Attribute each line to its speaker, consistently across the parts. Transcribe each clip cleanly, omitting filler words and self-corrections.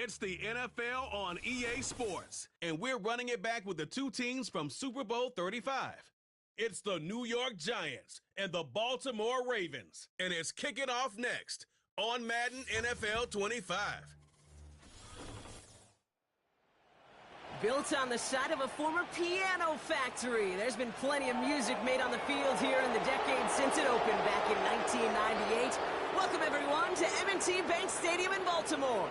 Speaker 1: It's the NFL on EA Sports, and we're running it back with the two teams from Super Bowl 35. It's the New York Giants and the Baltimore Ravens, and it's kicking off next on Madden NFL 25.
Speaker 2: Built on the side of a former piano factory, there's been plenty of music made on the field here in the decade since it opened back in 1998. Welcome, everyone, to M&T Bank Stadium in Baltimore.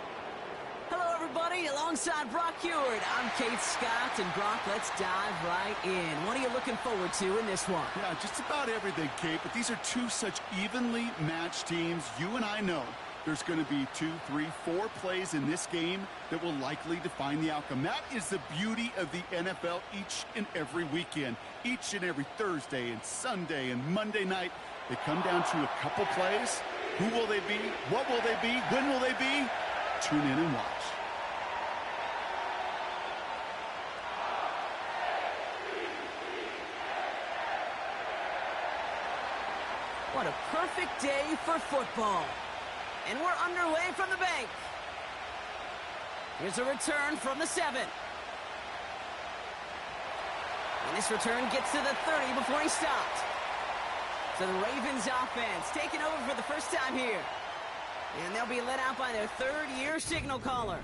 Speaker 2: Hello, everybody. Alongside Brock Heward, I'm Kate Scott, and Brock, let's dive right in. What are you looking forward to in this one?
Speaker 3: Yeah, just about everything, Kate, but these are two such evenly matched teams. You and I know there's going to be 2, 3, 4 plays in this game that will likely define the outcome. That is the beauty of the NFL each and every weekend. Each and every Thursday and Sunday and Monday night, they come down to a couple plays. Who will they be? What will they be? When will they be? Tune in and watch.
Speaker 2: What a perfect day for football. And we're underway from the bank. Here's a return from the 7. And this return gets to the 30 before he stopped. So the Ravens offense taking over for the first time here. And they'll be let out by their third-year signal caller.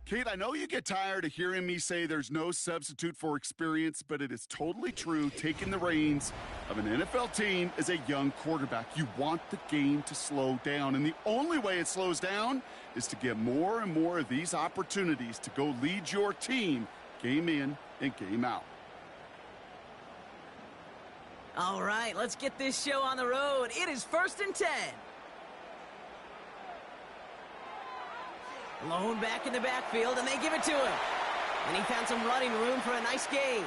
Speaker 3: Kate, I know you get tired of hearing me say there's no substitute for experience, but it is totally true. Taking the reins of an NFL team as a young quarterback, you want the game to slow down. And the only way it slows down is to get more and more of these opportunities to go lead your team game in and game out.
Speaker 2: All right, let's get this show on the road. It is 1st and 10. Lone back in the backfield, and they give it to him. And he found some running room for a nice gain.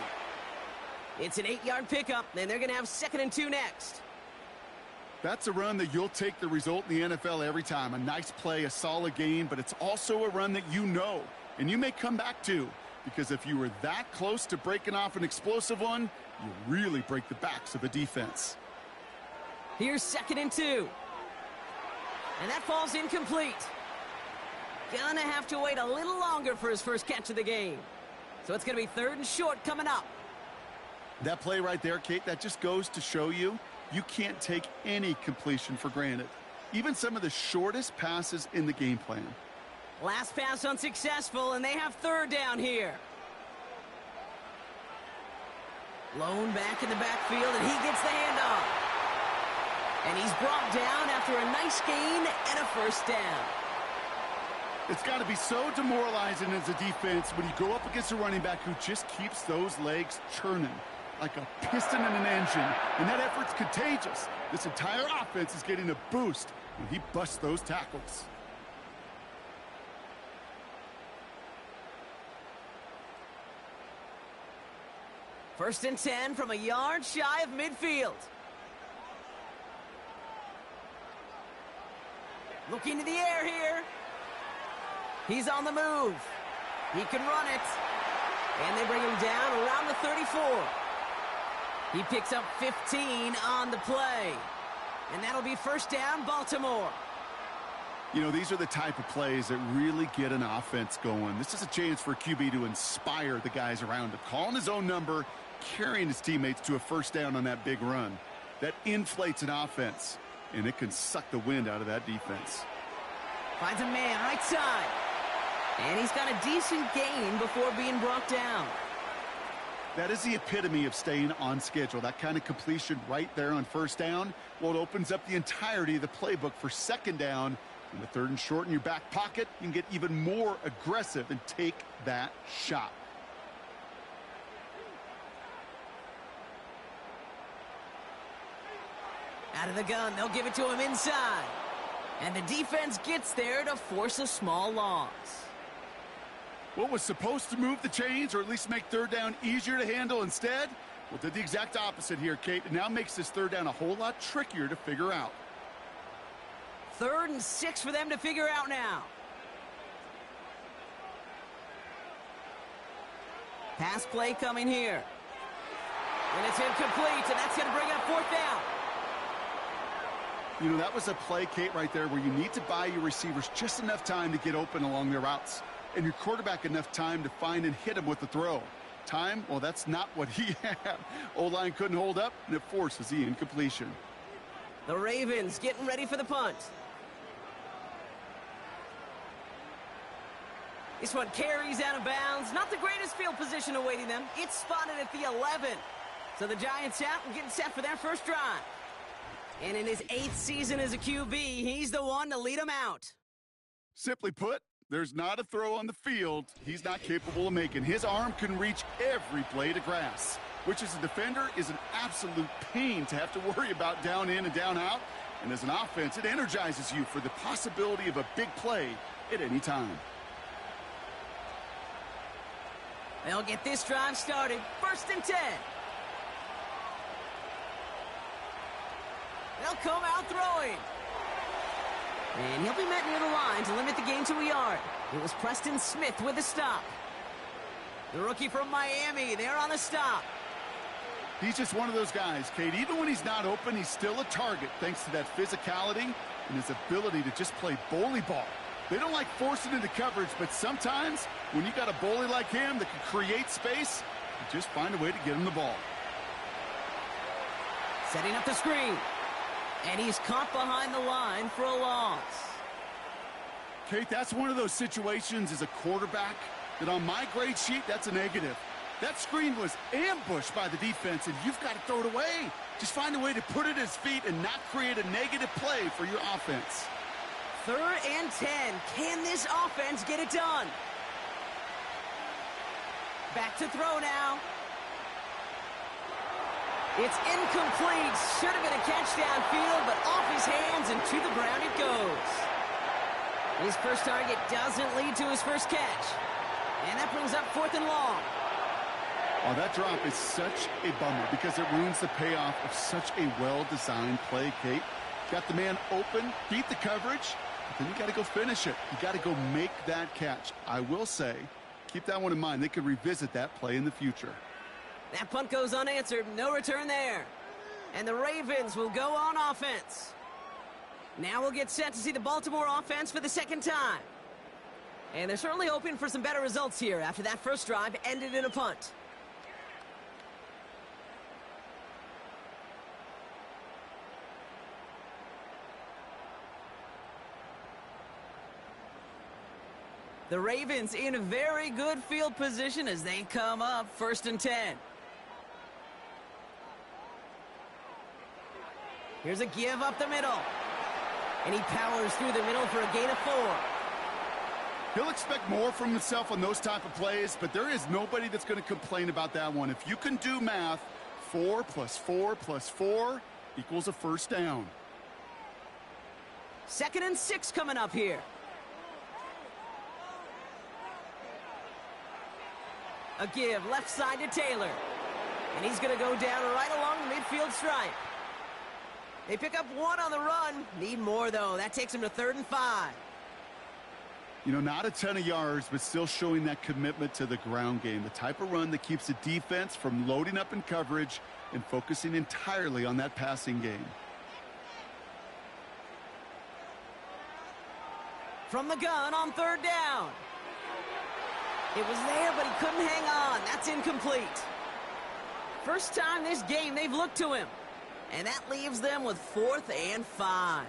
Speaker 2: It's an 8-yard pickup, and they're going to have 2nd and 2 next.
Speaker 3: That's a run that you'll take the result in the NFL every time. A nice play, a solid gain, but it's also a run that you know, and you may come back to, because if you were that close to breaking off an explosive one, you really break the backs of a defense.
Speaker 2: Here's 2nd and 2. And that falls incomplete. Gonna have to wait a little longer for his first catch of the game. So it's gonna be 3rd and short coming up.
Speaker 3: That play right there, Kate, that just goes to show you can't take any completion for granted. Even some of the shortest passes in the game plan.
Speaker 2: Last pass unsuccessful, and they have 3rd down here. Lone back in the backfield, and he gets the handoff. And he's brought down after a nice gain and a 1st down.
Speaker 3: It's got to be so demoralizing as a defense when you go up against a running back who just keeps those legs churning like a piston in an engine. And that effort's contagious. This entire offense is getting a boost when he busts those tackles.
Speaker 2: First and 10 from a yard shy of midfield. Looking to the air here. He's on the move. He can run it. And they bring him down around the 34. He picks up 15 on the play. And that'll be 1st down, Baltimore.
Speaker 3: You know, these are the type of plays that really get an offense going. This is a chance for a QB to inspire the guys around him. Calling his own number, carrying his teammates to a 1st down on that big run. That inflates an offense, and it can suck the wind out of that defense.
Speaker 2: Finds a man right side. And he's got a decent gain before being brought down.
Speaker 3: That is the epitome of staying on schedule. That kind of completion right there on 1st down. Well, it opens up the entirety of the playbook for 2nd down. In the 3rd and short in your back pocket, you can get even more aggressive and take that shot.
Speaker 2: Out of the gun, they'll give it to him inside. And the defense gets there to force a small loss.
Speaker 3: What was supposed to move the chains, or at least make 3rd down easier to handle instead? Well, did the exact opposite here, Kate. It now makes this 3rd down a whole lot trickier to figure out.
Speaker 2: 3rd and 6 for them to figure out now. Pass play coming here. And it's incomplete, and that's going to bring up 4th down.
Speaker 3: You know, that was a play, Kate, right there where you need to buy your receivers just enough time to get open along their routes, and your quarterback enough time to find and hit him with the throw. Time, well, that's not what he had. O-line couldn't hold up, and it forces the incompletion.
Speaker 2: The Ravens getting ready for the punt. This one carries out of bounds. Not the greatest field position awaiting them. It's spotted at the 11. So the Giants out and getting set for their first drive. And in his 8th season as a QB, he's the one to lead them out.
Speaker 3: Simply put, there's not a throw on the field he's not capable of making. His arm can reach every blade of grass, which as a defender is an absolute pain to have to worry about down in and down out. And as an offense, it energizes you for the possibility of a big play at any time.
Speaker 2: They'll get this drive started. 1st and 10. They'll come out throwing. And he'll be met near the line to limit the gain to a yard. It was Preston Smith with a stop. The rookie from Miami, they're on a stop.
Speaker 3: He's just one of those guys, Kate. Even when he's not open, he's still a target thanks to that physicality and his ability to just play bully ball. They don't like forcing into coverage, but sometimes when you got a bully like him that can create space, you just find a way to get him the ball.
Speaker 2: Setting up the screen. And he's caught behind the line for a loss.
Speaker 3: Kate, that's one of those situations as a quarterback that on my grade sheet, that's a negative. That screen was ambushed by the defense, and you've got to throw it away. Just find a way to put it at his feet and not create a negative play for your offense.
Speaker 2: 3rd and 10. Can this offense get it done? Back to throw now. It's incomplete. Should have been a catch downfield, but off his hands and to the ground it goes. His first target doesn't lead to his first catch. And that brings up 4th and long.
Speaker 3: Oh, that drop is such a bummer because it ruins the payoff of such a well-designed play, Kate. Got the man open, beat the coverage, but then you got to go finish it. You got to go make that catch. I will say, keep that one in mind. They could revisit that play in the future.
Speaker 2: That punt goes unanswered. No return there. And the Ravens will go on offense. Now we'll get set to see the Baltimore offense for the 2nd time. And they're certainly hoping for some better results here after that first drive ended in a punt. The Ravens in a very good field position as they come up 1st and 10. Here's a give up the middle. And he powers through the middle for a gain of 4.
Speaker 3: He'll expect more from himself on those type of plays, but there is nobody that's going to complain about that one. If you can do math, 4 plus 4 plus 4 equals a first down.
Speaker 2: 2nd and 6 coming up here. A give left side to Taylor. And he's going to go down right along the midfield stripe. They pick up 1 on the run. Need more, though. That takes him to 3rd and 5.
Speaker 3: You know, not a ton of yards, but still showing that commitment to the ground game. The type of run that keeps the defense from loading up in coverage and focusing entirely on that passing game.
Speaker 2: From the gun on 3rd down. It was there, but he couldn't hang on. That's incomplete. First time this game they've looked to him. And that leaves them with 4th and 5.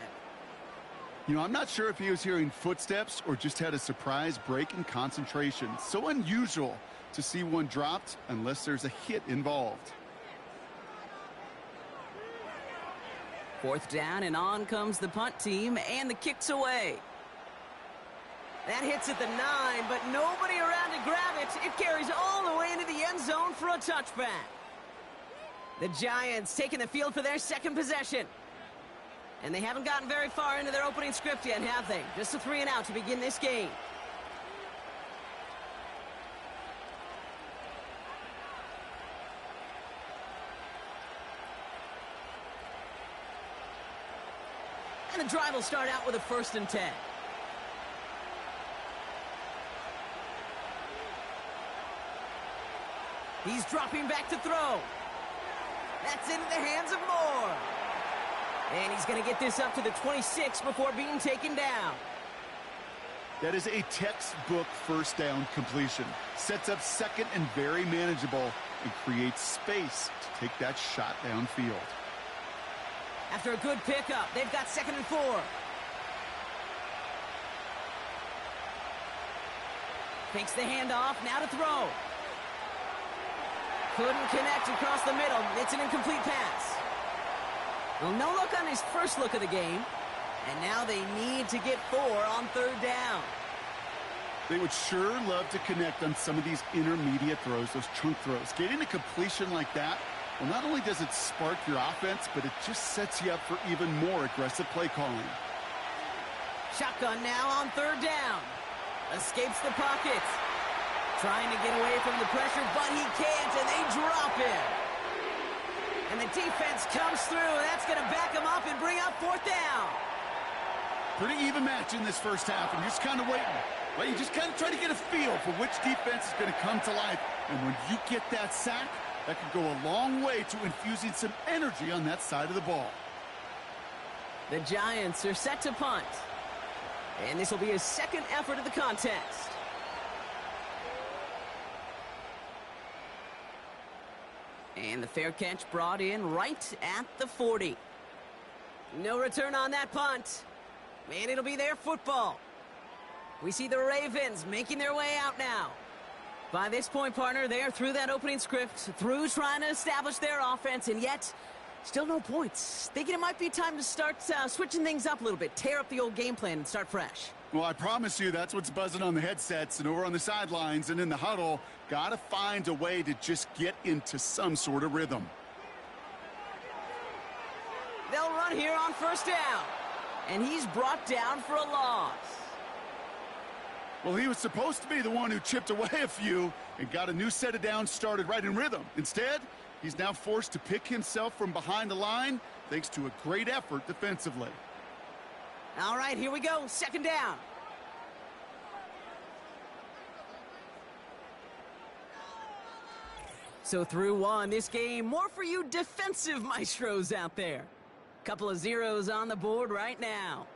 Speaker 3: You know, I'm not sure if he was hearing footsteps or just had a surprise break in concentration. So unusual to see one dropped unless there's a hit involved.
Speaker 2: 4th down, and on comes the punt team, and the kick's away. That hits at the 9, but nobody around to grab it. It carries all the way into the end zone for a touchback. The Giants taking the field for their 2nd possession. And they haven't gotten very far into their opening script yet, have they? Just a 3 and out to begin this game. And the drive will start out with a 1st and 10. He's dropping back to throw. That's into the hands of Moore. And he's going to get this up to the 26 before being taken down.
Speaker 3: That is a textbook first down completion. Sets up second and very manageable and creates space to take that shot downfield.
Speaker 2: After a good pickup, they've got 2nd and 4. Fakes the handoff, now to throw. Couldn't connect across the middle. It's an incomplete pass. Well, no look on his first look of the game. And now they need to get 4 on 3rd down.
Speaker 3: They would sure love to connect on some of these intermediate throws, those chunk throws. Getting a completion like that, well, not only does it spark your offense, but it just sets you up for even more aggressive play calling.
Speaker 2: Shotgun now on 3rd down. Escapes the pocket. Trying to get away from the pressure, but he can't, and they drop him. And the defense comes through. That's going to back him up and bring up 4th down.
Speaker 3: Pretty even match in this first half, and you're just kind of waiting. Well, you just kind of try to get a feel for which defense is going to come to life. And when you get that sack, that could go a long way to infusing some energy on that side of the ball.
Speaker 2: The Giants are set to punt. And this will be his 2nd effort of the contest. And the fair catch brought in right at the 40. No return on that punt. And it'll be their football. We see the Ravens making their way out now. By this point, partner, they are through that opening script, through trying to establish their offense, and yet still no points. Thinking it might be time to start switching things up a little bit, tear up the old game plan and start fresh.
Speaker 3: Well, I promise you that's what's buzzing on the headsets and over on the sidelines and in the huddle. Got to find a way to just get into some sort of rhythm.
Speaker 2: They'll run here on 1st down. And he's brought down for a loss.
Speaker 3: Well, he was supposed to be the one who chipped away a few and got a new set of downs started right in rhythm. Instead, he's now forced to pick himself from behind the line thanks to a great effort defensively.
Speaker 2: All right, here we go. 2nd down. So through one, this game, more for you defensive maestros out there. Couple of zeros on the board right now.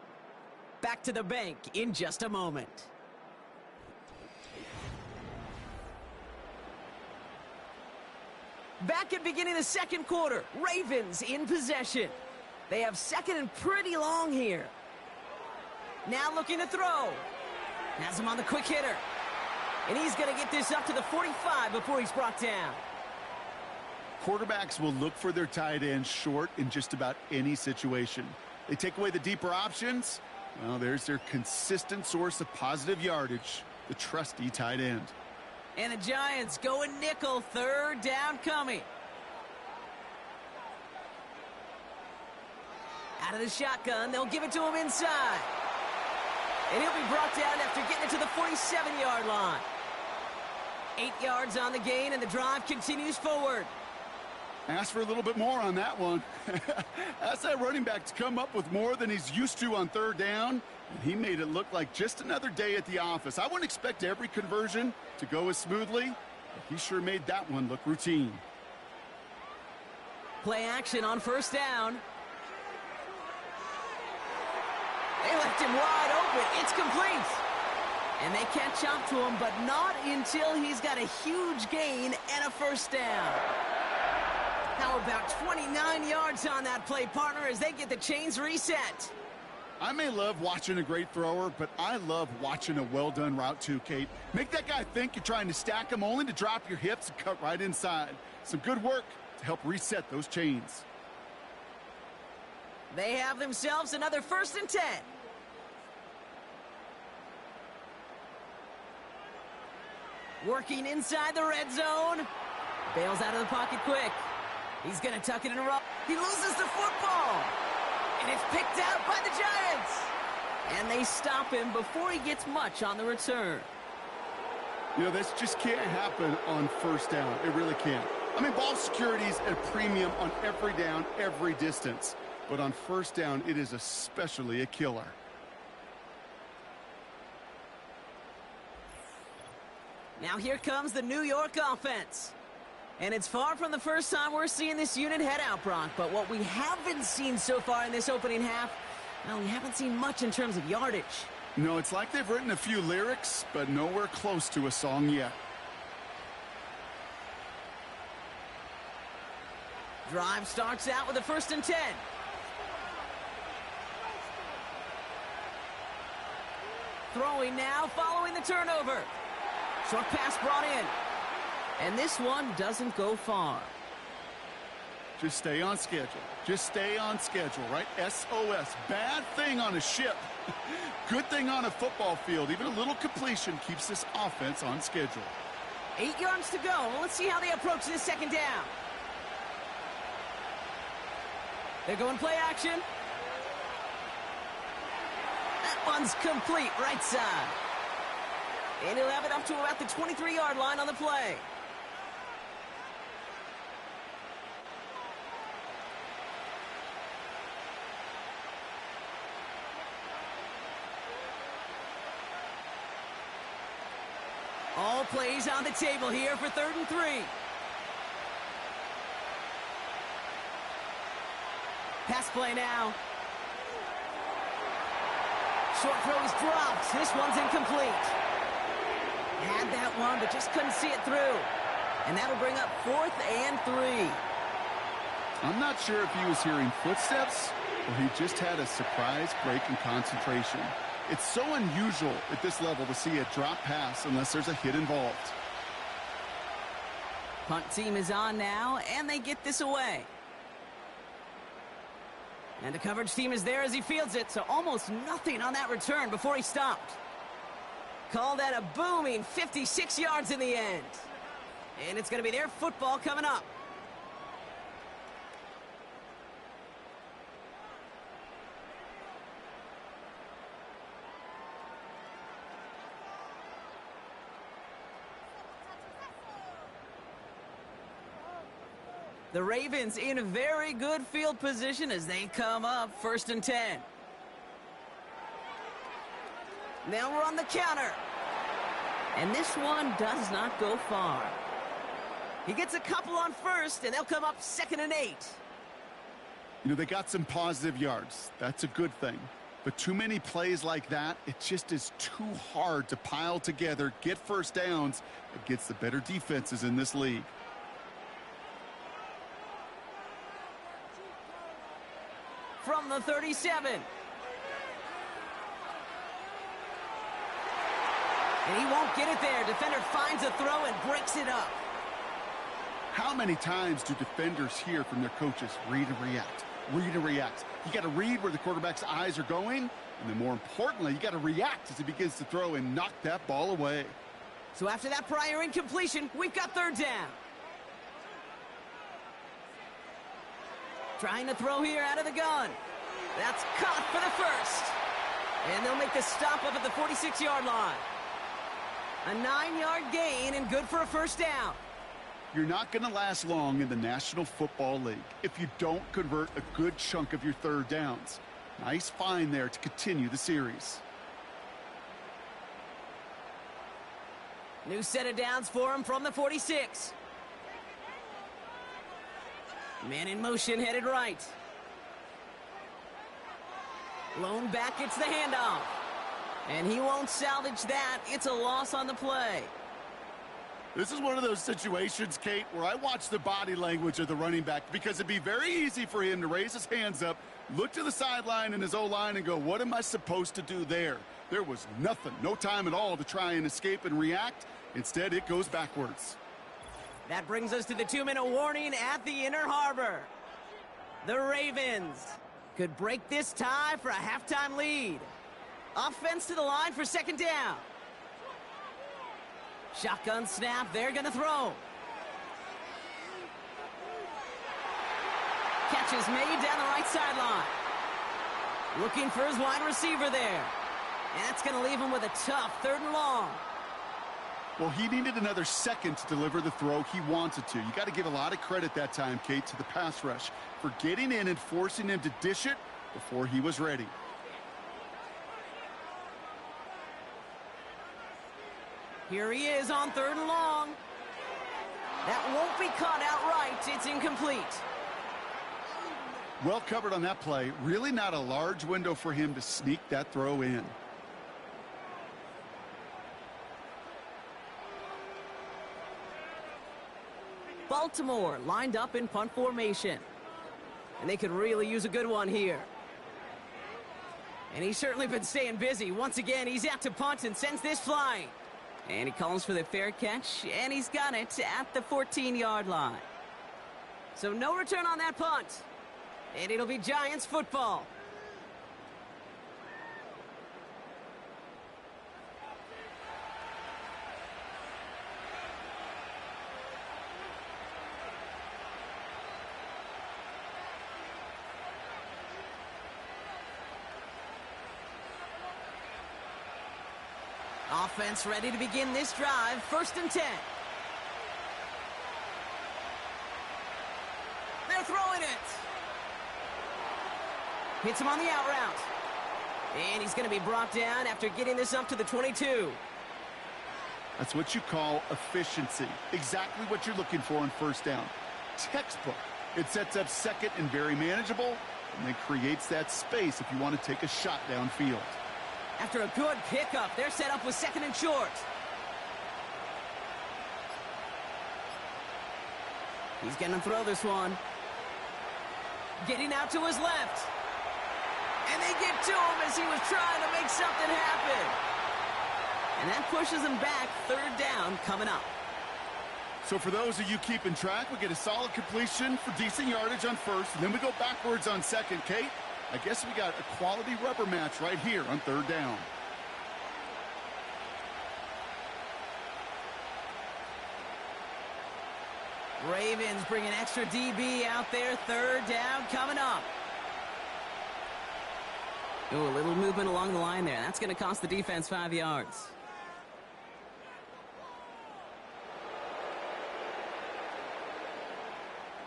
Speaker 2: Back to the bank in just a moment. Back at beginning of the 2nd quarter, Ravens in possession. They have 2nd and pretty long here. Now looking to throw. Has him on the quick hitter. And he's going to get this up to the 45 before he's brought down.
Speaker 3: Quarterbacks will look for their tight end short in just about any situation. They take away the deeper options. Well, there's their consistent source of positive yardage, the trusty tight end.
Speaker 2: And the Giants going nickel, 3rd down coming. Out of the shotgun, they'll give it to him inside. And he'll be brought down after getting it to the 47-yard line. 8 yards on the gain, and the drive continues forward.
Speaker 3: Ask for a little bit more on that one. Ask that running back to come up with more than he's used to on 3rd down, and he made it look like just another day at the office. I wouldn't expect every conversion to go as smoothly, but he sure made that one look routine.
Speaker 2: Play action on 1st down. They left him wide open. It's complete. And they catch up to him, but not until he's got a huge gain and a 1st down. How about 29 yards on that play, partner, as they get the chains reset?
Speaker 3: I may love watching a great thrower, but I love watching a well-done route too, Kate. Make that guy think you're trying to stack him only to drop your hips and cut right inside. Some good work to help reset those chains.
Speaker 2: They have themselves another 1st and 10. Working inside the red zone. Bails out of the pocket quick. He's going to tuck it in a row. He loses the football. And it's picked out by the Giants. And they stop him before he gets much on the return.
Speaker 3: You know, this just can't happen on 1st down. It really can't. I mean, ball security is at a premium on every down, every distance. But on 1st down, it is especially a killer.
Speaker 2: Now here comes the New York offense. And it's far from the first time we're seeing this unit head out, Brock. But what we haven't seen so far in this opening half, well, we haven't seen much in terms of yardage.
Speaker 3: No, it's like they've written a few lyrics, but nowhere close to a song yet.
Speaker 2: Drive starts out with a 1st and 10. Throwing now, following the turnover. Short pass brought in. And this one doesn't go far.
Speaker 3: Just stay on schedule. Just stay on schedule, right? SOS. Bad thing on a ship. Good thing on a football field. Even a little completion keeps this offense on schedule.
Speaker 2: 8 yards to go. Well, let's see how they approach this 2nd down. They're going play action. That one's complete, right side. And he'll have it up to about the 23-yard line on the play. All plays on the table here for 3rd and 3. Pass play now. Short throw is dropped. This one's incomplete. Had that one, but just couldn't see it through. And that'll bring up 4th and 3.
Speaker 3: I'm not sure if he was hearing footsteps or he just had a surprise break in concentration. It's so unusual at this level to see a drop pass unless there's a hit involved.
Speaker 2: Punt team is on now, and they get this away. And the coverage team is there as he fields it, so almost nothing on that return before he stopped. Call that a booming 56 yards in the end. And it's going to be their football coming up. The Ravens in a very good field position as they come up 1st and 10. They'll run the counter. And this one does not go far. He gets a couple on 1st, and they'll come up 2nd and 8.
Speaker 3: You know, they got some positive yards. That's a good thing. But too many plays like that, it just is too hard to pile together, get 1st downs against the better defenses in this league.
Speaker 2: From the 37. And he won't get it there. Defender finds a throw and breaks it up.
Speaker 3: How many times do defenders hear from their coaches, read and react, read and react? You got to read where the quarterback's eyes are going, and then more importantly, you got to react as he begins to throw and knock that ball away.
Speaker 2: So after that prior incompletion, we've got 3rd down. Trying to throw here out of the gun. That's caught for the 1st. And they'll make the stop up at the 46-yard line. A 9-yard gain and good for a 1st down.
Speaker 3: You're not going to last long in the National Football League if you don't convert a good chunk of your 3rd downs. Nice find there to continue the series.
Speaker 2: New set of downs for him from the 46. Man in motion, headed right. Lone back gets the handoff. And he won't salvage that. It's a loss on the play.
Speaker 3: This is one of those situations, Kate, where I watch the body language of the running back because it'd be very easy for him to raise his hands up, look to the sideline in his O-line and go, what am I supposed to do there? There was nothing, no time at all to try and escape and react. Instead, it goes backwards.
Speaker 2: That brings us to the 2-minute warning at the Inner Harbor. The Ravens could break this tie for a halftime lead. Offense to the line for 2nd down. Shotgun snap, they're going to throw. Catch is made down the right sideline. Looking for his wide receiver there. And that's going to leave him with a tough 3rd and long.
Speaker 3: Well, he needed another second to deliver the throw he wanted to. You got to give a lot of credit that time, Kate, to the pass rush for getting in and forcing him to dish it before he was ready.
Speaker 2: Here he is on 3rd and long. That won't be caught outright. It's incomplete.
Speaker 3: Well covered on that play. Really not a large window for him to sneak that throw in.
Speaker 2: Baltimore lined up in punt formation. And they could really use a good one here. And he's certainly been staying busy. Once again, he's out to punt and sends this flying. And he calls for the fair catch, and he's got it at the 14-yard line. So no return on that punt. And it'll be Giants football. Offense ready to begin this drive. 1st and 10. They're throwing it. Hits him on the out route. And he's going to be brought down after getting this up to the 22.
Speaker 3: That's what you call efficiency. Exactly what you're looking for on 1st down. Textbook. It sets up 2nd and very manageable, and then creates that space if you want to take a shot downfield.
Speaker 2: After a good pickup, they're set up with 2nd and short. He's going to throw this one. Getting out to his left. And they get to him as he was trying to make something happen. And that pushes him back. 3rd down coming up.
Speaker 3: So for those of you keeping track, we get a solid completion for decent yardage on 1st, and then we go backwards on 2nd. Kate, I guess we got a quality rubber match right here on 3rd down.
Speaker 2: Ravens bring an extra DB out there. 3rd down coming up. Ooh, a little movement along the line there. That's going to cost the defense 5 yards.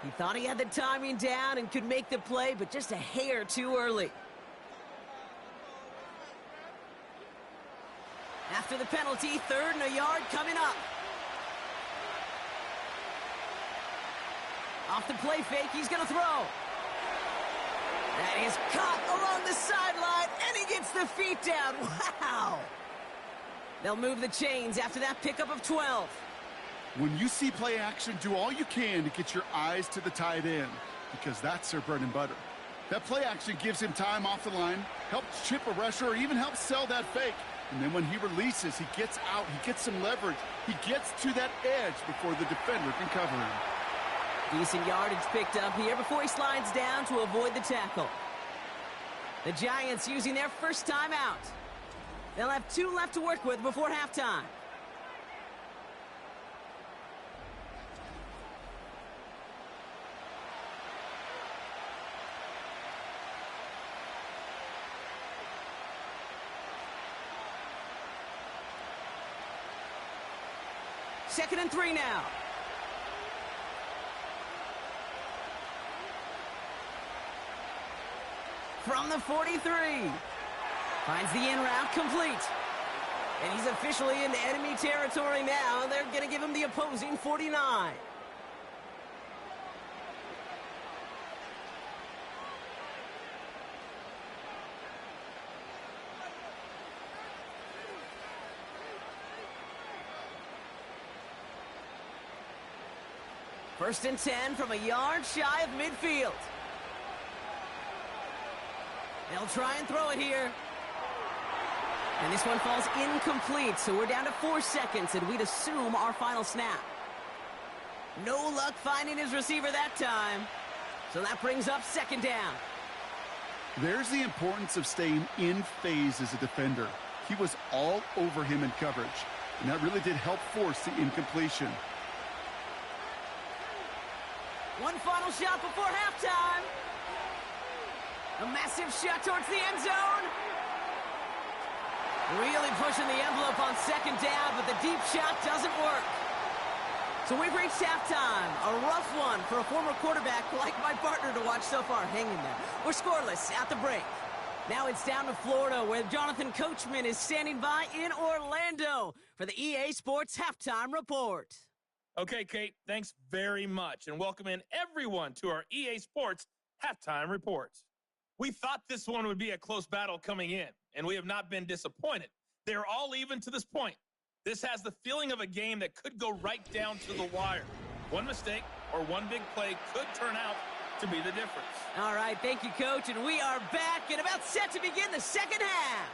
Speaker 2: He thought he had the timing down and could make the play, but just a hair too early. After the penalty, 3rd and a yard coming up. Off the play fake, he's going to throw. That is caught along the sideline, and he gets the feet down. Wow! They'll move the chains after that pickup of 12.
Speaker 3: When you see play action, do all you can to get your eyes to the tight end, because that's their bread and butter. That play action gives him time off the line, helps chip a rusher, or even helps sell that fake. And then when he releases, he gets out, he gets some leverage. He gets to that edge before the defender can cover him.
Speaker 2: Decent yardage picked up here before he slides down to avoid the tackle. The Giants using their 1st time out. They'll have 2 left to work with before halftime. Second and 3 now. From the 43. Finds the in route complete. And he's officially in enemy territory now. They're going to give him the opposing 49. First and 10 from a yard shy of midfield. They'll try and throw it here. And this one falls incomplete, so we're down to 4 seconds, and we'd assume our final snap. No luck finding his receiver that time. So that brings up 2nd down.
Speaker 3: There's the importance of staying in phase as a defender. He was all over him in coverage, and that really did help force the incompletion.
Speaker 2: One final shot before halftime. A massive shot towards the end zone. Really pushing the envelope on 2nd down, but the deep shot doesn't work. So we've reached halftime. A rough one for a former quarterback like my partner to watch so far, hanging there. We're scoreless at the break. Now it's down to Florida, where Jonathan Coachman is standing by in Orlando for the EA Sports Halftime Report.
Speaker 4: Okay, Kate, thanks very much, and welcome in everyone to our EA Sports Halftime Reports. We thought this one would be a close battle coming in, and we have not been disappointed. They're all even to this point. This has the feeling of a game that could go right down to the wire. One mistake or one big play could turn out to be the difference.
Speaker 2: All right, thank you, Coach, and we are back and about set to begin the second half.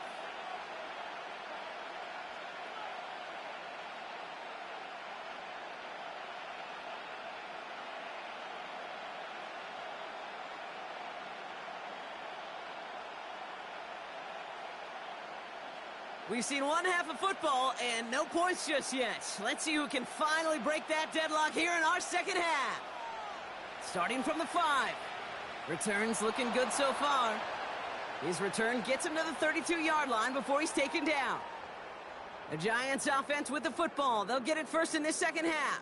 Speaker 2: We've seen one half of football and no points just yet. Let's see who can finally break that deadlock here in our second half. Starting from the 5. Returns looking good so far. His return gets him to the 32-yard line before he's taken down. The Giants offense with the football. They'll get it first in this second half.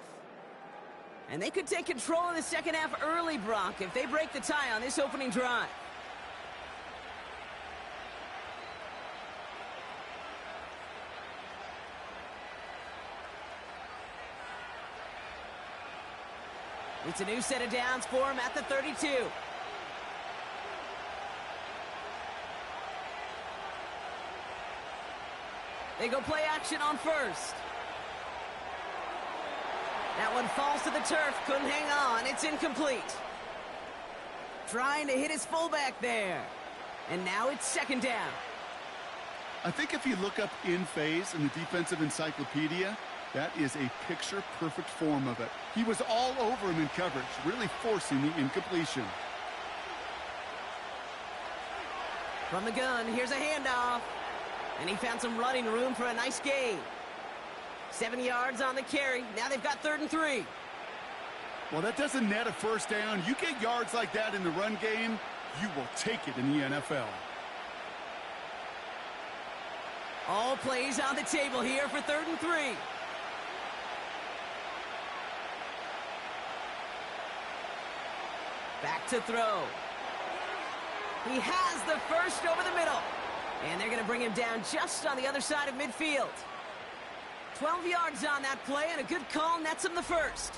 Speaker 2: And they could take control of the second half early, Brock, if they break the tie on this opening drive. It's a new set of downs for him at the 32. They go play action on first. That one falls to the turf. Couldn't hang on. It's incomplete. Trying to hit his fullback there. And now it's second down.
Speaker 3: I think if you look up in phase in the defensive encyclopedia, that is a picture-perfect form of it. He was all over him in coverage, really forcing the incompletion.
Speaker 2: From the gun, here's a handoff. And he found some running room for a nice gain. 7 yards on the carry. Now they've got 3rd and 3.
Speaker 3: Well, that doesn't net a first down. You get yards like that in the run game, you will take it in the NFL.
Speaker 2: All plays on the table here for 3rd and 3. Back to throw. He has the first over the middle. And they're going to bring him down just on the other side of midfield. 12 yards on that play, and a good call nets him the first.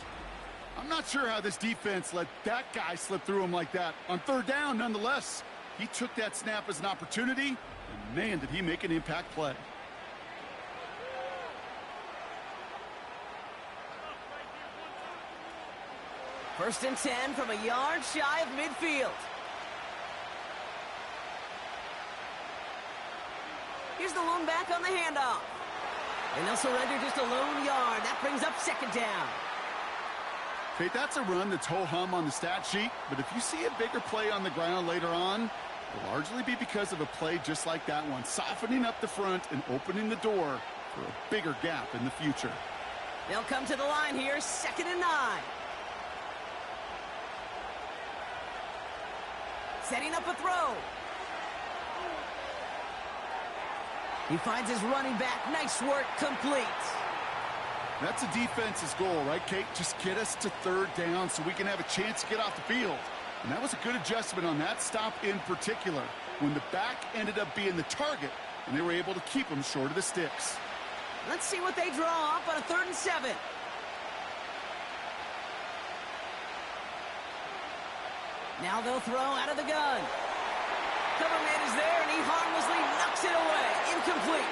Speaker 3: I'm not sure how this defense let that guy slip through him like that. On 3rd down, nonetheless, he took that snap as an opportunity, and man, did he make an impact play.
Speaker 2: First and 10 from a yard shy of midfield. Here's the lone back on the handoff. And they'll surrender just a lone yard. That brings up second down.
Speaker 3: Okay, that's a run that's ho-hum on the stat sheet, but if you see a bigger play on the ground later on, it'll largely be because of a play just like that one, softening up the front and opening the door for a bigger gap in the future.
Speaker 2: They'll come to the line here, 2nd and 9. Setting up a throw. He finds his running back. Nice work, complete.
Speaker 3: That's a defense's goal, right, Kate? Just get us to 3rd down so we can have a chance to get off the field. And that was a good adjustment on that stop in particular, when the back ended up being the target, and they were able to keep him short of the sticks.
Speaker 2: Let's see what they draw up on a 3rd and 7. Now they'll throw out of the gun. Cover man is there, and he harmlessly knocks it away. Incomplete.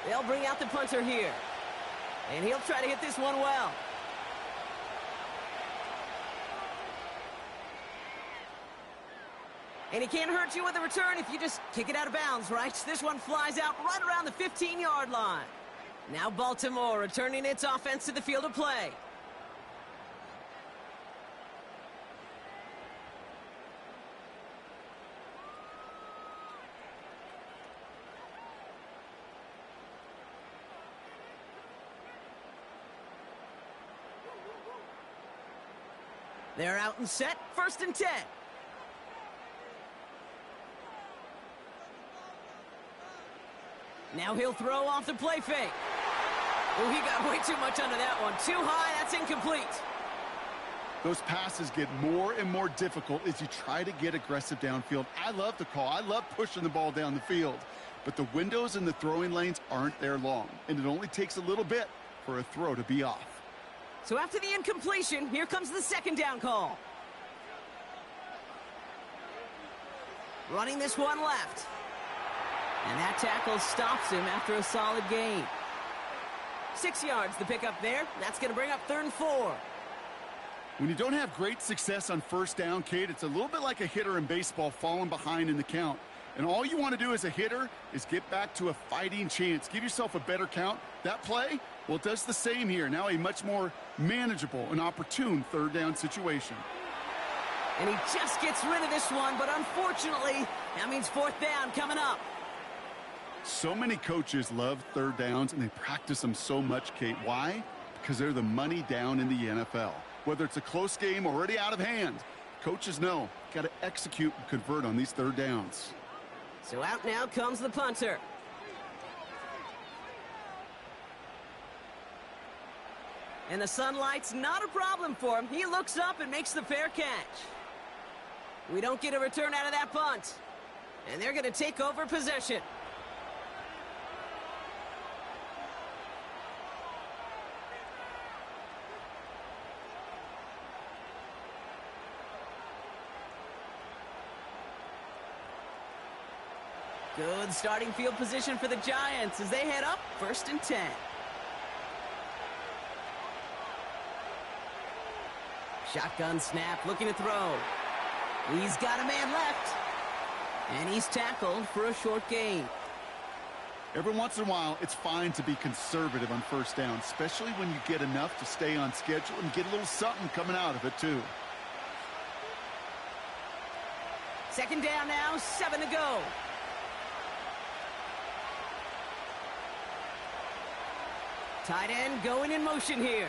Speaker 2: They'll bring out the punter here. And he'll try to hit this one well. And he can't hurt you with a return if you just kick it out of bounds, right? This one flies out right around the 15-yard line. Now Baltimore returning its offense to the field of play. They're out and set, 1st and 10. Now he'll throw off the play fake. Oh, he got way too much under that one. Too high, that's incomplete.
Speaker 3: Those passes get more and more difficult as you try to get aggressive downfield. I love the call. I love pushing the ball down the field. But the windows in the throwing lanes aren't there long, and it only takes a little bit for a throw to be off.
Speaker 2: So after the incompletion, here comes the second down call. Running this one left. And that tackle stops him after a solid gain. 6 yards the pickup there. That's going to bring up 3rd and 4.
Speaker 3: When you don't have great success on first down, Kate, it's a little bit like a hitter in baseball falling behind in the count. And all you want to do as a hitter is get back to a fighting chance. Give yourself a better count. That play, well, it does the same here. Now a much more manageable and opportune 3rd down situation.
Speaker 2: And he just gets rid of this one, but unfortunately, that means 4th down coming up.
Speaker 3: So many coaches love 3rd downs, and they practice them so much, Kate. Why? Because they're the money down in the NFL. Whether it's a close game already out of hand, coaches know, got to execute and convert on these 3rd downs.
Speaker 2: So out now comes the punter. And the sunlight's not a problem for him. He looks up and makes the fair catch. We don't get a return out of that punt. And they're going to take over possession. Good starting field position for the Giants as they head up 1st and 10. Shotgun snap, looking to throw. He's got a man left. And he's tackled for a short gain.
Speaker 3: Every once in a while, it's fine to be conservative on first down, especially when you get enough to stay on schedule and get a little something coming out of it, too.
Speaker 2: 2nd down now, 7 to go. Tight end going in motion here.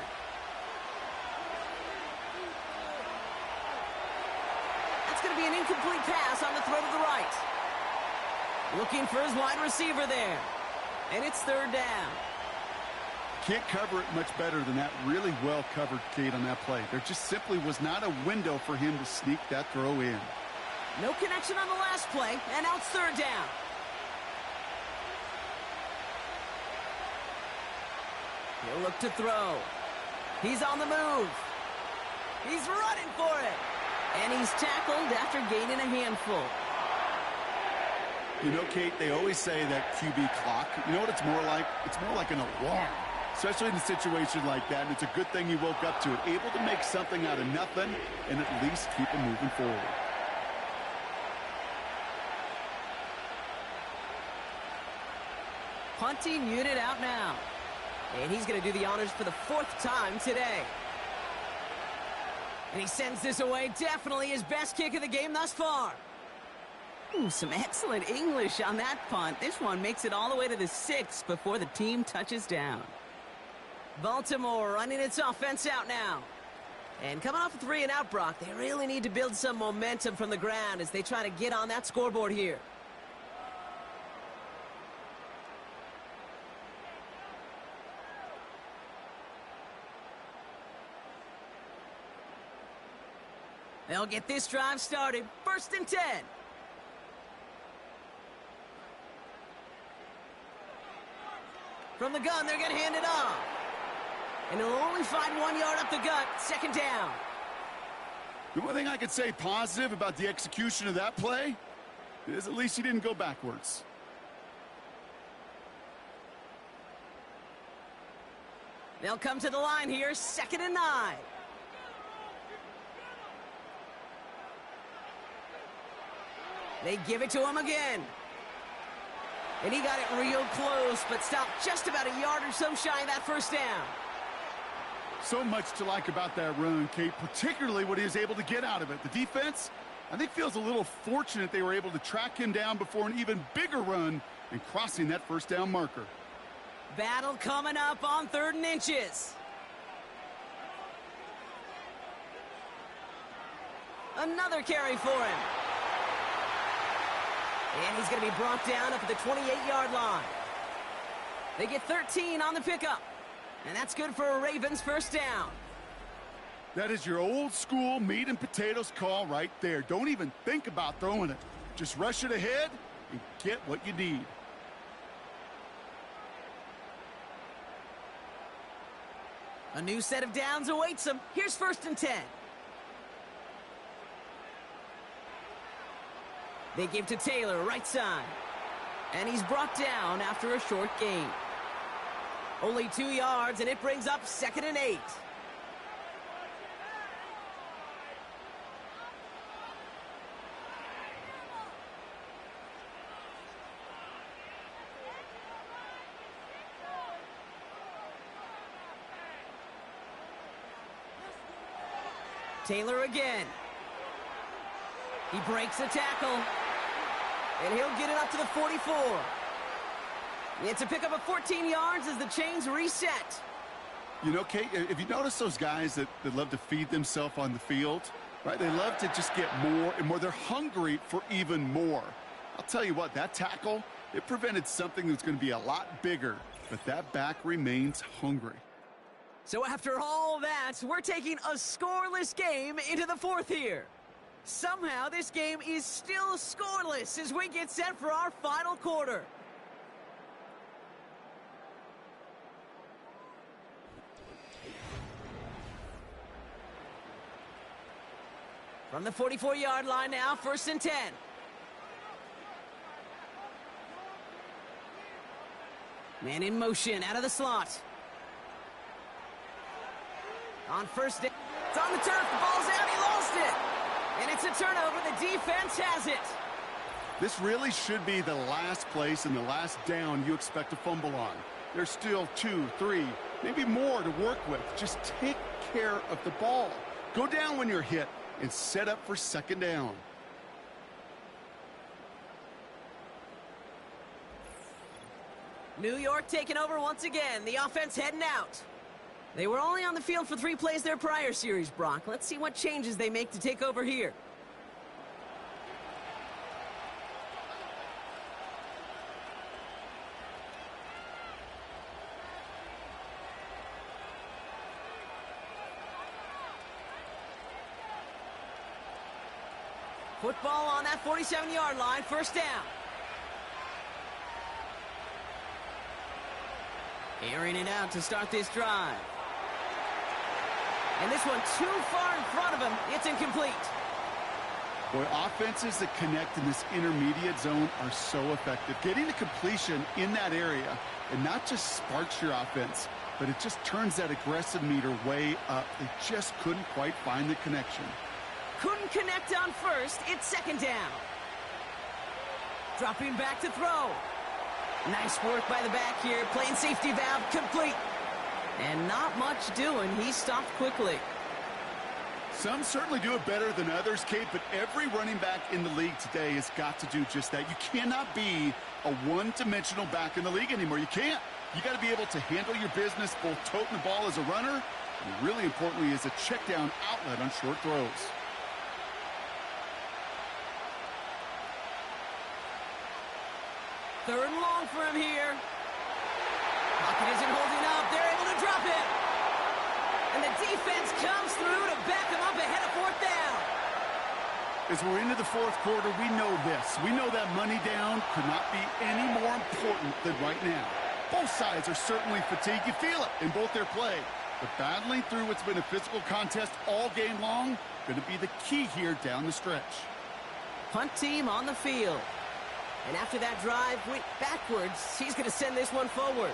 Speaker 2: That's going to be an incomplete pass on the throw to the right. Looking for his wide receiver there. And it's 3rd down.
Speaker 3: Can't cover it much better than that. Really well covered, Kate, on that play. There just simply was not a window for him to sneak that throw in.
Speaker 2: No connection on the last play, and now it's 3rd down. He'll look to throw. He's on the move. He's running for it. And he's tackled after gaining a handful.
Speaker 3: You know, Kate, they always say that QB clock, you know what it's more like? It's more like an alarm, especially in a situation like that. And it's a good thing he woke up to it, able to make something out of nothing and at least keep him moving forward.
Speaker 2: Punting unit out now. And he's going to do the honors for the 4th time today. And he sends this away. Definitely his best kick of the game thus far. Ooh, some excellent English on that punt. This one makes it all the way to the 6 before the team touches down. Baltimore running its offense out now. And coming off a 3-and-out, Brock, they really need to build some momentum from the ground as they try to get on that scoreboard here. They'll get this drive started. 1st and 10. From the gun, they're going to hand it off. And he'll only find 1 yard up the gut. 2nd down.
Speaker 3: The only thing I could say positive about the execution of that play is at least he didn't go backwards.
Speaker 2: They'll come to the line here. 2nd and 9. They give it to him again. And he got it real close, but stopped just about a yard or so shy of that 1st down.
Speaker 3: So much to like about that run, Kate, particularly what he was able to get out of it. The defense, I think, feels a little fortunate they were able to track him down before an even bigger run and crossing that 1st down marker.
Speaker 2: Battle coming up on 3rd and inches. Another carry for him. And he's going to be brought down up at the 28-yard line. They get 13 on the pickup. And that's good for a Ravens first down.
Speaker 3: That is your old school meat and potatoes call right there. Don't even think about throwing it. Just rush it ahead and get what you need.
Speaker 2: A new set of downs awaits them. Here's 1st and 10. They give to Taylor, right side. And he's brought down after a short gain. Only 2 yards, and it brings up 2nd and 8. Taylor again. He breaks a tackle. And he'll get it up to the 44. It's a pickup of 14 yards as the chains reset.
Speaker 3: You know, Kate, if you notice those guys that love to feed themselves on the field, right? They love to just get more and more. They're hungry for even more. I'll tell you what, that tackle, it prevented something that's going to be a lot bigger. But that back remains hungry.
Speaker 2: So after all that, we're taking a scoreless game into the 4th here. Somehow this game is still scoreless as we get set for our final quarter. From the 44-yard line now, 1st and 10. Man in motion out of the slot. On 1st down, it's on the turf, the ball's out, he lost it. And it's a turnover, the defense has it.
Speaker 3: This really should be the last place and the last down you expect to fumble on. There's still 2, 3, maybe more to work with. Just take care of the ball. Go down when you're hit and set up for 2nd down.
Speaker 2: New York taking over once again, the offense heading out. They were only on the field for 3 plays their prior series, Brock. Let's see what changes they make to take over here. Football on that 47-yard line, 1st down. Airing it out to start this drive. And this one too far in front of him. It's incomplete.
Speaker 3: Boy, offenses that connect in this intermediate zone are so effective. Getting the completion in that area, and not just sparks your offense, but it just turns that aggressive meter way up. They just couldn't quite find the connection.
Speaker 2: Couldn't connect on 1st. It's 2nd down. Dropping back to throw. Nice work by the back here. Playing safety valve complete. And not much doing. He stopped quickly.
Speaker 3: Some certainly do it better than others, Kate, but every running back in the league today has got to do just that. You cannot be a one-dimensional back in the league anymore. You can't. You got to be able to handle your business, both toting the ball as a runner, and really importantly as a check-down outlet on short throws.
Speaker 2: Third and long for him here. Pocket isn't holding up. They're able to drop it. And the defense comes through to back them up ahead of 4th down.
Speaker 3: As we're into the 4th quarter, we know this. We know that money down could not be any more important than right now. Both sides are certainly fatigued. You feel it in both their play. But battling through what's been a physical contest all game long, going to be the key here down the stretch.
Speaker 2: Punt team on the field. And after that drive went backwards, he's going to send this one forward.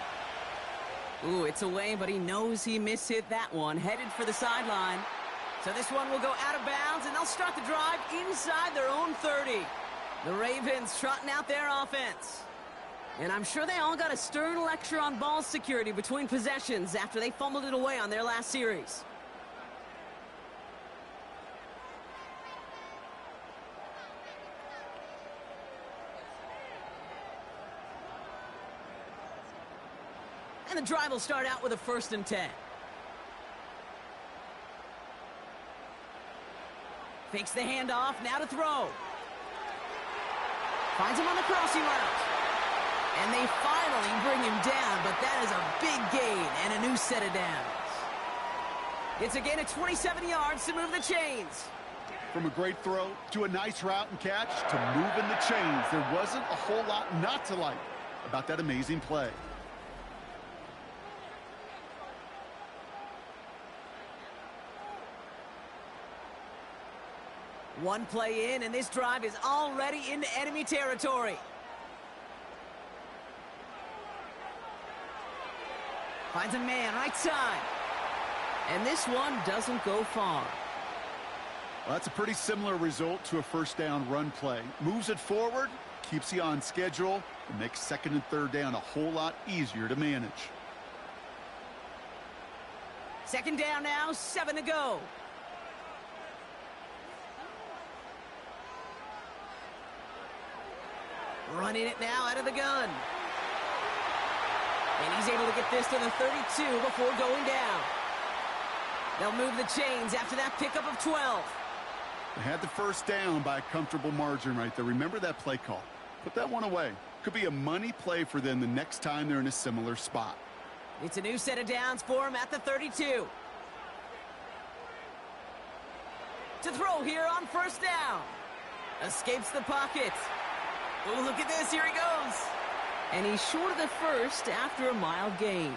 Speaker 2: Ooh, it's away, but he knows he mishit that one. Headed for the sideline. So this one will go out of bounds, and they'll start the drive inside their own 30. The Ravens trotting out their offense. And I'm sure they all got a stern lecture on ball security between possessions after they fumbled it away on their last series. And the drive will start out with a 1st and 10. Fakes the handoff, now to throw. Finds him on the crossing route. And they finally bring him down, but that is a big gain and a new set of downs. It's a gain of 27 yards to move the chains.
Speaker 3: From a great throw to a nice route and catch to moving the chains, there wasn't a whole lot not to like about that amazing play.
Speaker 2: One play in, and this drive is already into enemy territory. Finds a man, right side. And this one doesn't go far.
Speaker 3: Well, that's a pretty similar result to a first down run play. Moves it forward, keeps you on schedule, and makes second and third down a whole lot easier to manage.
Speaker 2: Second down now, 7 to go. Running it now out of the gun. And he's able to get this to the 32 before going down. They'll move the chains after that pickup of 12.
Speaker 3: They had the first down by a comfortable margin right there. Remember that play call. Put that one away. Could be a money play for them the next time they're in a similar spot.
Speaker 2: It's a new set of downs for him at the 32. To throw here on first down. Escapes the pocket. Oh, look at this. Here he goes. And he's short of the first after a mild gain.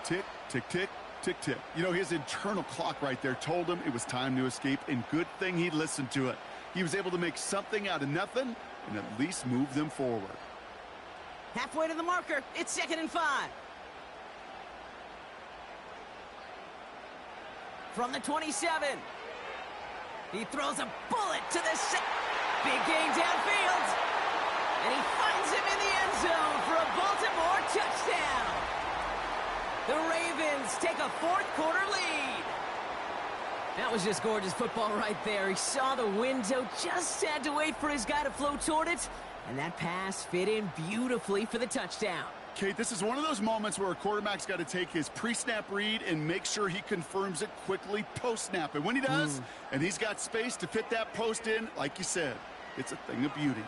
Speaker 3: Tick, tick, tick, tick, tick. You know, his internal clock right there told him it was time to escape, and good thing he listened to it. He was able to make something out of nothing and at least move them forward.
Speaker 2: Halfway to the marker. It's 2nd and 5. From the 27. He throws a bullet to the big gain downfield. And he finds him in the end zone for a Baltimore touchdown. The Ravens take a fourth-quarter lead. That was just gorgeous football right there. He saw the window, just had to wait for his guy to flow toward it, and that pass fit in beautifully for the touchdown.
Speaker 3: Kate, this is one of those moments where a quarterback's got to take his pre-snap read and make sure he confirms it quickly post-snap. And when he does, and he's got space to fit that post in, like you said, it's a thing of beauty.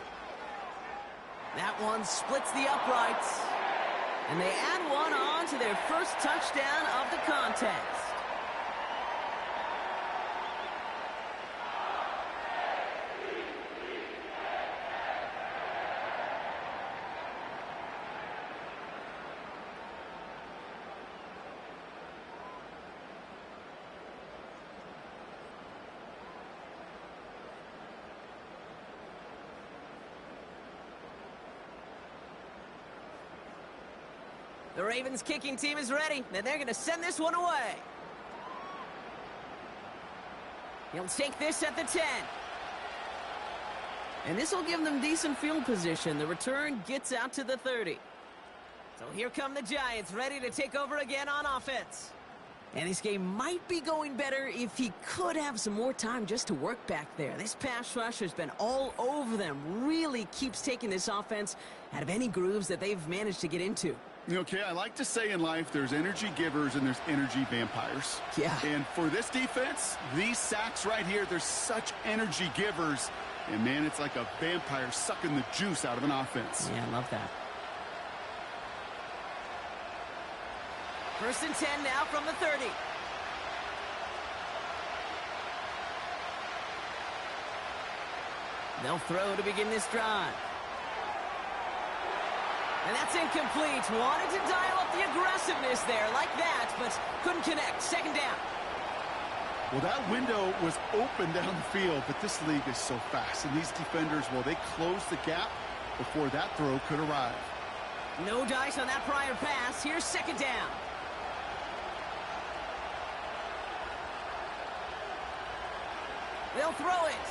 Speaker 2: That one splits the uprights. And they add one on to their first touchdown of the contest. The Ravens kicking team is ready, and they're going to send this one away. He'll take this at the 10. And this will give them decent field position. The return gets out to the 30. So here come the Giants, ready to take over again on offense. And this game might be going better if he could have some more time just to work back there. This pass rush has been all over them. Really keeps taking this offense out of any grooves that they've managed to get into.
Speaker 3: Okay, I like to say in life there's energy givers and there's energy vampires.
Speaker 2: Yeah.
Speaker 3: And for this defense, these sacks right here, they're such energy givers. And, man, it's like a vampire sucking the juice out of an offense.
Speaker 2: Yeah, I love that. 1st and 10 now from the 30. They'll throw to begin this drive. And that's incomplete. Wanted to dial up the aggressiveness there like that, but couldn't connect. 2nd down.
Speaker 3: Well, that window was open down the field, but this league is so fast. And these defenders, well, they closed the gap before that throw could arrive.
Speaker 2: No dice on that prior pass. Here's 2nd down. They'll throw it.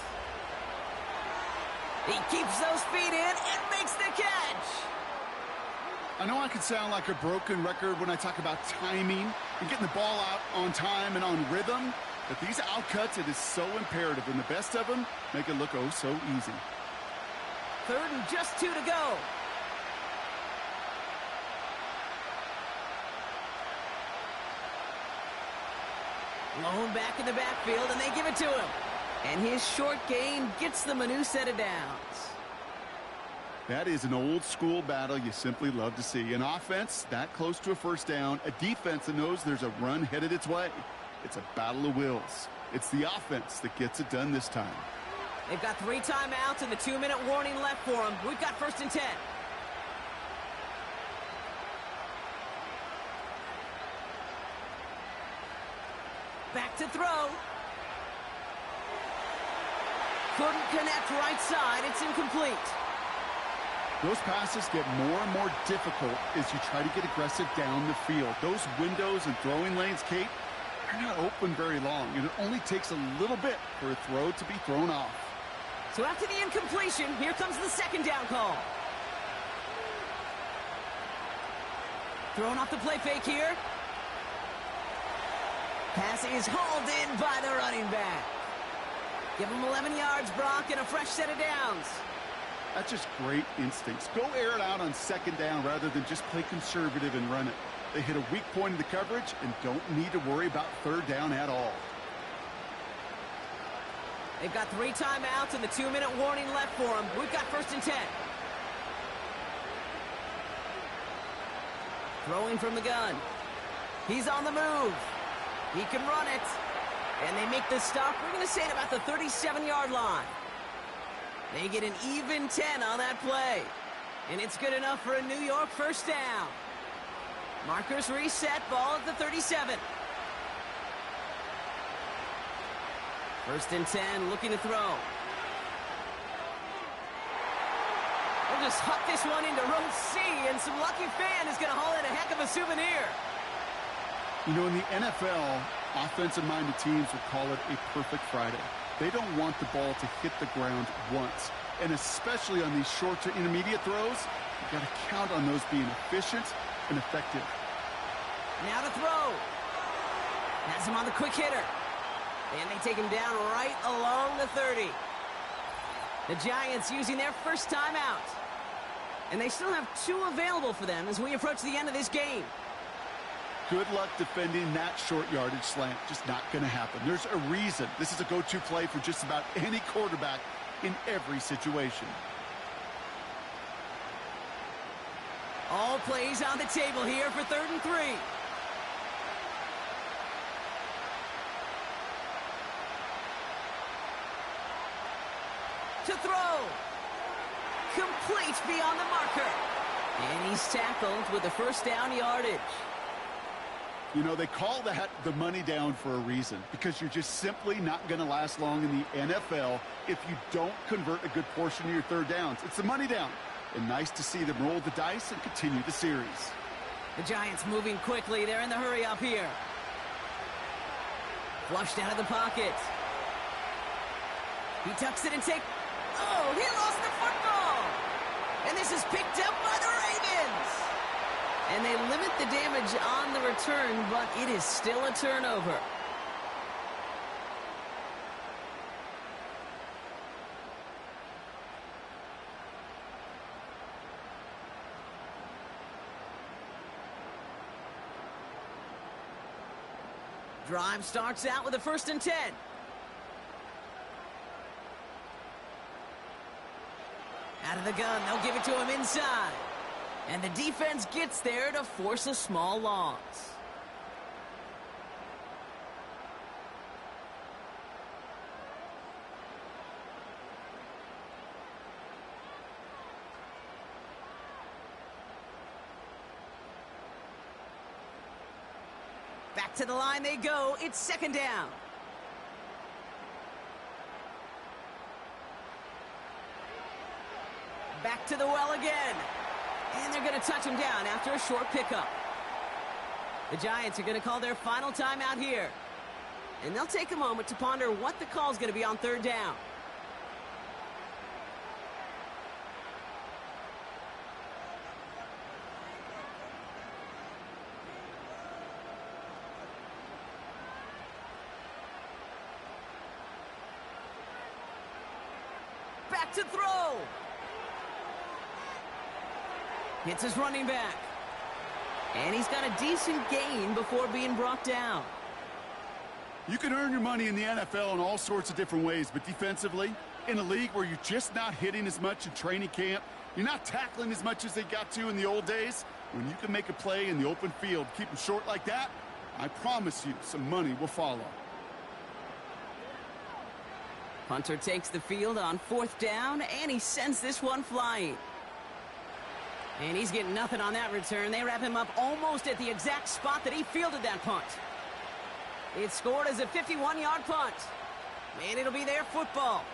Speaker 2: He keeps those feet in and makes the catch.
Speaker 3: I know I could sound like a broken record when I talk about timing and getting the ball out on time and on rhythm, but these outcuts, it is so imperative, and the best of them make it look oh so easy.
Speaker 2: 3rd and just 2 to go. Lone back in the backfield, and they give it to him. And his short gain gets them a new set of downs.
Speaker 3: That is an old-school battle you simply love to see. An offense that close to a first down, a defense that knows there's a run headed its way. It's a battle of wills. It's the offense that gets it done this time.
Speaker 2: They've got 3 timeouts and the 2-minute warning left for them. We've got 1st and 10. Back to throw. Couldn't connect right side. It's incomplete.
Speaker 3: Those passes get more and more difficult as you try to get aggressive down the field. Those windows and throwing lanes, Kate, they're not open very long, and it only takes a little bit for a throw to be thrown off.
Speaker 2: So after the incompletion, here comes the 2nd down call. Throwing off the play fake here. Pass is hauled in by the running back. Give him 11 yards, Brock, and a fresh set of downs.
Speaker 3: That's just great instincts. Go air it out on 2nd down rather than just play conservative and run it. They hit a weak point in the coverage and don't need to worry about 3rd down at all.
Speaker 2: They've got 3 timeouts and the 2-minute warning left for them. We've got 1st and 10. Throwing from the gun. He's on the move. He can run it. And they make the stop. We're going to say at about the 37-yard line. They get an even 10 on that play. And it's good enough for a New York 1st down. Markers reset, ball at the 37. 1st and 10, looking to throw. We'll just huck this one into row C, and some lucky fan is going to haul in a heck of a souvenir.
Speaker 3: You know, in the NFL, offensive-minded teams would call it a perfect Friday. They don't want the ball to hit the ground once. And especially on these short to intermediate throws, you've got to count on those being efficient and effective.
Speaker 2: Now to throw. Has him on the quick hitter. And they take him down right along the 30. The Giants using their 1st timeout. And they still have 2 available for them as we approach the end of this game.
Speaker 3: Good luck defending that short yardage slant. Just not going to happen. There's a reason this is a go-to play for just about any quarterback in every situation.
Speaker 2: All plays on the table here for 3rd and 3. To throw. Complete beyond the marker. And he's tackled with the 1st down yardage.
Speaker 3: You know, they call that the money down for a reason, because you're just simply not going to last long in the NFL if you don't convert a good portion of your 3rd downs. It's the money down. And nice to see them roll the dice and continue the series.
Speaker 2: The Giants moving quickly. They're in the hurry up here. Flushed out of the pocket. He tucks it and takes... Oh, he lost the football! And this is picked up by the Ravens! And they limit the damage on the return, but it is still a turnover. Drive starts out with a 1st and 10. Out of the gun, they'll give it to him inside. And the defense gets there to force a small loss. Back to the line they go. It's 2nd down. Back to the well again. And they're going to touch him down after a short pickup. The Giants are going to call their final timeout here. And they'll take a moment to ponder what the call is going to be on 3rd down. Back to throw. Hits his running back. And he's got a decent gain before being brought down.
Speaker 3: You can earn your money in the NFL in all sorts of different ways, but defensively, in a league where you're just not hitting as much in training camp, You're not tackling as much as they got to in the old days. When you can make a play in the open field, keep them short like that, I promise you some money will follow.
Speaker 2: Punter takes the field on 4th down, and he sends this one flying. And he's getting nothing on that return. They wrap him up almost at the exact spot that he fielded that punt. It's scored as a 51-yard punt. And it'll be their football.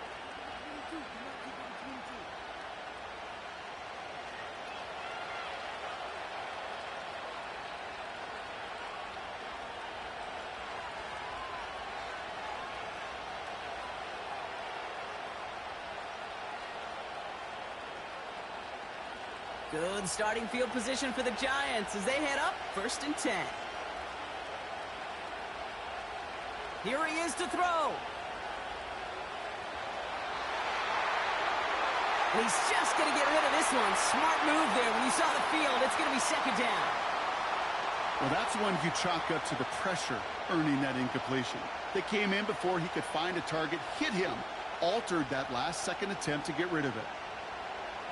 Speaker 2: Good starting field position for the Giants as they head up 1st and 10. Here he is to throw. And he's just going to get rid of this one. Smart move there. When you saw the field, it's going to be 2nd down.
Speaker 3: Well, that's one you chalk up to the pressure earning that incompletion. They came in before he could find a target, hit him, altered that last second attempt to get rid of it.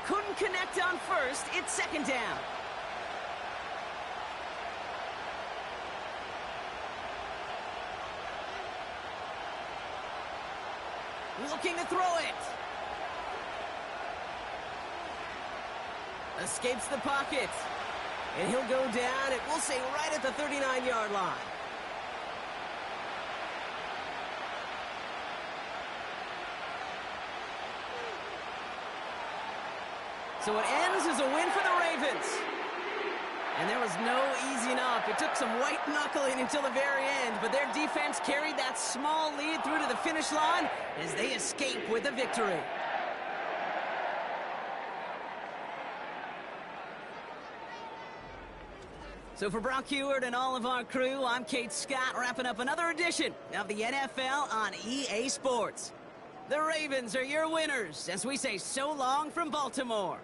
Speaker 2: Couldn't connect on 1st. It's 2nd down. Looking to throw it. Escapes the pocket. And he'll go down, it will say right at the 39-yard line. So it ends as a win for the Ravens. And there was no easing up. It took some white knuckling until the very end, but their defense carried that small lead through to the finish line as they escape with a victory. So for Brock Heward and all of our crew, I'm Kate Scott, wrapping up another edition of the NFL on EA Sports. The Ravens are your winners as we say so long from Baltimore.